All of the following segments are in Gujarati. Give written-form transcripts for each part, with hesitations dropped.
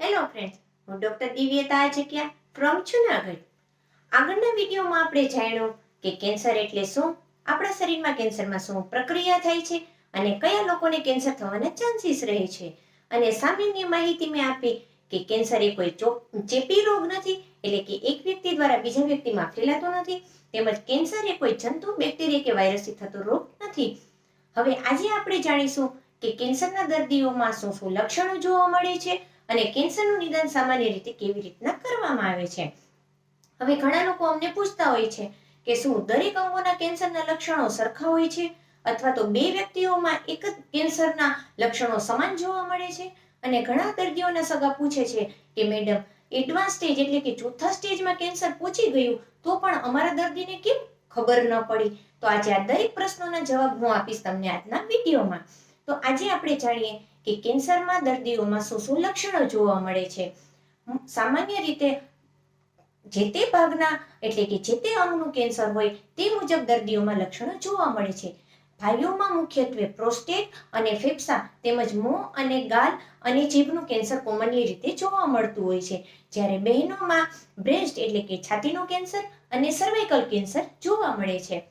હેલો ફ્રેન્ડ્સ, હું ડોક્ટર દિવ્યતા આજકિયા ફ્રોમ જુનાગઢ. આગળના વિડીયોમાં આપણે જાણ્યું કે કેન્સર એટલે શું, આપણા શરીરમાં કેન્સરમાં શું પ્રક્રિયા થાય છે અને કયા લોકોને કેન્સર થવાના ચાન્સીસ રહે છે. અને સામાન્ય માહિતી મેં આપી કે કેન્સર એ કોઈ ચેપી રોગ નથી, એટલે કે એક વ્યક્તિ દ્વારા બીજા વ્યક્તિમાં ફેલાતો નથી. તેમજ કેન્સર એ કોઈ જંતુ, બેક્ટેરિયા કે વાયરસથી થતો રોગ નથી. હવે આજે આપણે જાણીશું કે કેન્સરના દર્દીઓમાં શું શું લક્ષણો જોવા મળે છે અને કેન્સરનું નિદાન સામાન્ય રીતે કેવી રીતના કરવામાં આવે છે. હવે ઘણા લોકો અમને પૂછતા હોય છે કે શું દરેક અંગોના કેન્સરના લક્ષણો સરખા હોય છે અથવા તો બે વ્યક્તિઓમાં એક જ કેન્સરના લક્ષણો સમાન જોવા મળે છે. અને ઘણા દર્દીઓના સગા પૂછે છે કે મેડમ, એડવાન્સ સ્ટેજ એટલે કે ચોથા સ્ટેજમાં કેન્સર પહોંચી ગયું તો પણ અમારા દર્દીને કેમ ખબર ન પડી. તો આજે આ દરેક પ્રશ્નોના જવાબ હું આપીશ તમને આજના વિડીયોમાં. તો આજે આપણે જાણીએ કે કેન્સરમાં દર્દીઓમાં શું શું લક્ષણો જોવા મળે છે. સામાન્ય રીતે જે તે ભાગના એટલે કે જે તે અંગનું કેન્સર હોય તે મુજબ દર્દીઓમાં લક્ષણો જોવા મળે છે. ભાઈઓમાં મુખ્યત્વે પ્રોસ્ટેટ અને ફેફસા તેમજ મોં અને ગાલ અને જીભનું કેન્સર કોમનલી રીતે જોવા મળતું હોય છે. જ્યારે બહેનોમાં બ્રેસ્ટ એટલે કે છાતીનું કેન્સર અને સર્વાઇકલ કેન્સર જોવા મળે છે.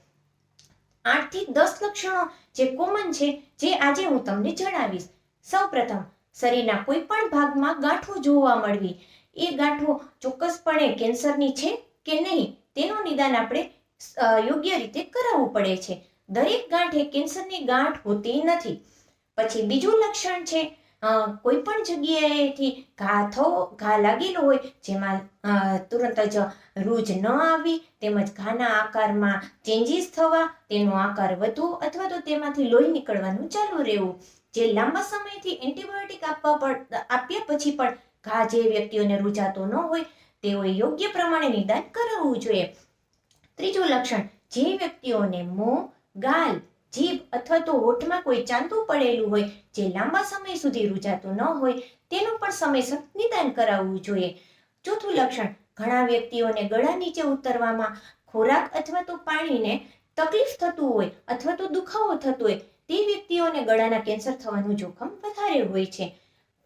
8 થી 10 લક્ષણો જે કોમન છે જે આજે હું તમને જણાવીશ. સૌપ્રથમ, શરીરના કોઈ પણ ભાગમાં ગાંઠો જોવા મળવી. એ ગાંઠો ચોક્કસપણે કેન્સરની છે કે નહીં તેનું નિદાન આપણે યોગ્ય રીતે કરાવવું પડે છે. દરેક ગાંઠ એ કેન્સરની ગાંઠ હોતી નથી. પછી બીજું લક્ષણ છે કોઈ પણ જગ્યાએથી ઘા લાગેલો હોય જેમાં તુરંત જ રૂજ ન આવી, તેમજ ઘાના આકારમાં ચેન્જીસ થવા, તેનો આકાર વધવો અથવા તો તેમાંથી લોહી નીકળવાનું ચાલુ રહેવું. જે લાંબા સમયથી એન્ટીબાયોટિક આપ્યા પછી પણ ઘા જે વ્યક્તિઓને રૂજાતો ન હોય તેઓએ યોગ્ય પ્રમાણે નિદાન કરાવવું જોઈએ. ત્રીજું લક્ષણ, જે વ્યક્તિઓને મોં, ગાલ, જીભ અથવા તો હોઠમાં કોઈ ચાંદું પડેલું હોય જે લાંબા સમય સુધી રૂજાતું ન હોય તેનું પણ સમયસર નિદાન કરાવવું જોઈએ. ચોથું લક્ષણ, ઘણા વ્યક્તિઓને ગળા નીચે ઉતરવામાં, ખોરાક અથવા તો પાણીને તકલીફ થતું હોય અથવા તો દુખાવો થતો હોય તે વ્યક્તિઓને ગળાના કેન્સર થવાનું જોખમ વધારે હોય છે.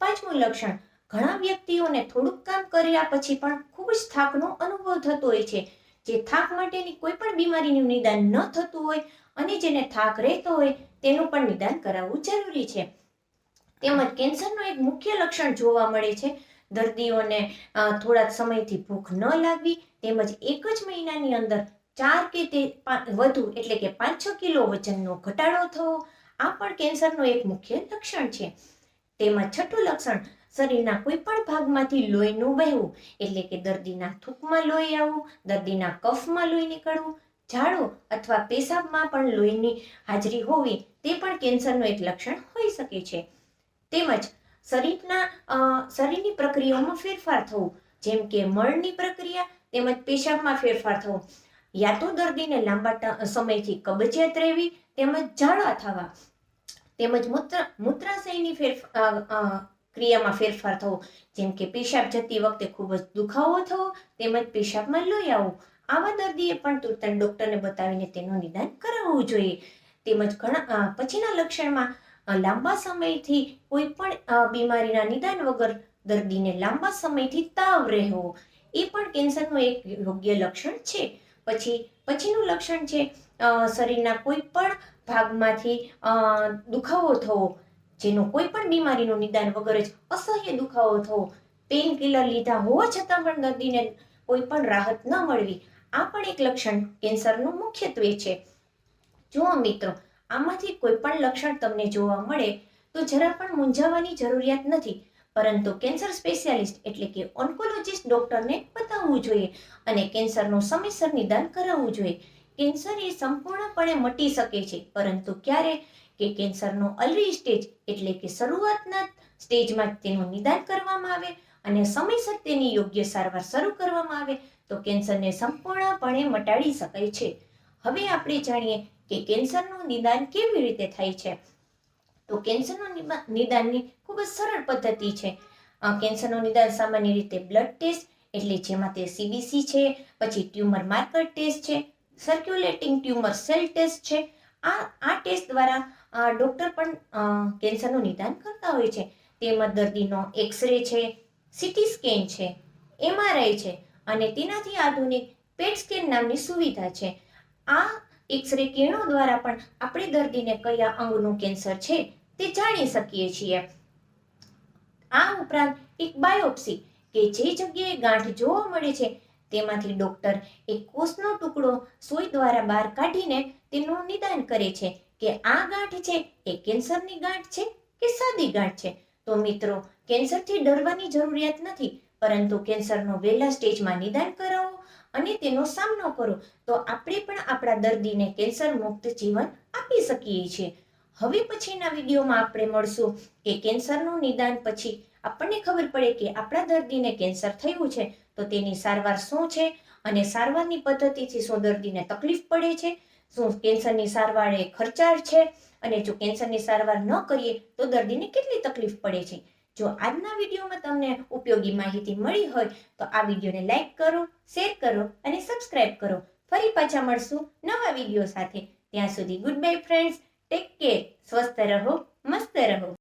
પાંચમું લક્ષણ, ઘણા વ્યક્તિઓને થોડુંક કામ કર્યા પછી પણ ખૂબ જ થાકનો અનુભવ થતો હોય છે. જે થાક માટેની કોઈ પણ બીમારીનું નિદાન ન થતું હોય અને જેને થાક રહેતો હોય તેનું પણ નિદાન કરાવવું જરૂરી છે. તેમજ કેન્સરનું એક મુખ્ય લક્ષણ જોવા મળે છે દર્દીઓને થોડા સમયથી ભૂખ ન લાગવી, તેમજ એક જ મહિનાની અંદર 4 કે તે વધુ એટલે કે 5-6 કિલો વજનનો ઘટાડો થવો, આ પણ કેન્સરનું એક મુખ્ય લક્ષણ છે. તેમજ છઠ્ઠું લક્ષણ, શરીરના કોઈ પણ ભાગમાંથી લોહીનું વહેવું એટલે કે દર્દીના થૂંકમાં લોહી આવવું, દર્દીના કફમાં લોહી નીકળવું, ઝાડો અથવા પેશાબમાં પણ લોહીની હાજરી હોવી તે પણ કેન્સરનું એક લક્ષણ હોઈ શકે છે. તેમજ શરીરની પ્રક્રિયાઓમાં ફેરફાર થવું, જેમ કે મળની પ્રક્રિયા તેમજ પેશાબમાં ફેરફાર થવો, યા તો દર્દીને લાંબા સમયથી કબજિયાત રહેવી તેમજ ઝાડા થવા, તેમજ મૂત્રાશયની ક્રિયામાં ફેરફાર થવો, જેમ કે પેશાબ જતી વખતે ખૂબ જ દુખાવો થવો તેમજ પેશાબમાં લોહી આવવું. આવા દર્દીએ પણ તુરંત ડોક્ટરને બતાવીને તેનું નિદાન કરાવવું જોઈએ. તેમજ પછીના લક્ષણમાં લાંબા સમયથી કોઈ પણ બીમારીના નિદાન વગર દર્દીને લાંબા સમયથી તાવ રહેવો, એ પણ કેન્સરનું એક યોગ્ય લક્ષણ છે. પછીનું લક્ષણ છે શરીરના કોઈ પણ ભાગમાંથી દુખાવો થવો, જેનો કોઈ પણ બીમારીનું નિદાન વગર જ અસહ્ય દુખાવો થવો, પેઇન કિલર લીધા હોવા છતાં પણ દર્દીને કોઈ પણ રાહત ન મળવી, આ પણ એક લક્ષણ કેન્સરનું મુખ્યત્વે છે. જુઓ મિત્રો, આમાંથી કોઈ પણ લક્ષણ તમને જોવા મળે તો જરા પણ મૂંઝાવાની જરૂરિયાત નથી, પરંતુ કેન્સર સ્પેશિયાલિસ્ટ એટલે કે ઓન્કોલોજિસ્ટ ડોક્ટરને બતાવવું જોઈએ અને કેન્સરનું સમયસર નિદાન કરાવવું જોઈએ. કેન્સર એ સંપૂર્ણપણે મટી શકે છે, પરંતુ ક્યારે કે કેન્સરનો અર્લી સ્ટેજ એટલે કે શરૂઆતના સ્ટેજમાં તેનું નિદાન કરવામાં આવે અને સમયસર તેની યોગ્ય સારવાર શરૂ કરવામાં આવે તો કેન્સરને સંપૂર્ણપણે મટાડી શકાય છે. હવે આપણે જાણીએ કે કેન્સરનું નિદાન કેવી રીતે થાય છે. તો કેન્સરનું નિદાનની ખૂબ જ સરળ પદ્ધતિ છે. કેન્સરનું નિદાન સામાન્ય રીતે બ્લડ ટેસ્ટ એટલે જેમાં તે CBC છે, પછી ટ્યુમર માર્કર ટેસ્ટ છે, સર્ક્યુલેટિંગ ટ્યુમર સેલ ટેસ્ટ છે. આ ટેસ્ટ દ્વારા ડોક્ટર પણ કેન્સરનું નિદાન કરતા હોય છે. તેમજ દર્દીનો એક્સરે છે, સીટી સ્કેન છે, MRI છે અને તેનાથી આધુનિક પેટ સ્કેન નામની સુવિધા છે. આ એક્સરે કિરણો દ્વારા પણ આપણે દર્દીને કયા અંગનું કેન્સર છે તે જાણી શકીએ છીએ. આ ઉપરાંત એક બાયોપ્સી કે જે જગ્યાએ ગાંઠ જોવા મળે છે તેમાંથી ડોક્ટર એક કોષનો ટુકડો સુઈ દ્વારા બહાર કાઢીને તેનું નિદાન કરે છે કે આ ગાંઠ છે એ કેન્સરની ગાંઠ છે કે સાદી ગાંઠ છે. તો મિત્રો, કેન્સરથી ડરવાની જરૂરિયાત નથી, પરંતુ કેન્સરનો વહેલા સ્ટેજમાં નિદાન કરાવો અને તેનો સામનો કરો તો આપણે પણ આપણા દર્દીને કેન્સર મુક્ત જીવન આપી શકીએ છીએ. હવે પછીના વિડીયોમાં આપણે મળશું કે કેન્સરનું નિદાન પછી આપણને ખબર પડે કે આપણા દર્દીને કેન્સર થયું છે તો તેની સારવાર શું છે અને સારવારની પદ્ધતિથી શું દર્દીને તકલીફ પડે છે, શું કેન્સરની સારવાર એ ખર્ચાળ છે અને જો કેન્સરની સારવાર ન કરીએ તો દર્દીને કેટલી તકલીફ પડે છે. જો આજના વિડીયોમાં તમને ઉપયોગી માહિતી મળી હોય તો આ વિડીયોને લાઈક કરો, શેર કરો અને સબસ્ક્રાઇબ કરો. ફરી પાછા મળશું નવા વિડીયો સાથે. ત્યાં સુધી good bye friends. Take care. સ્વસ્થ રહો, મસ્ત રહો.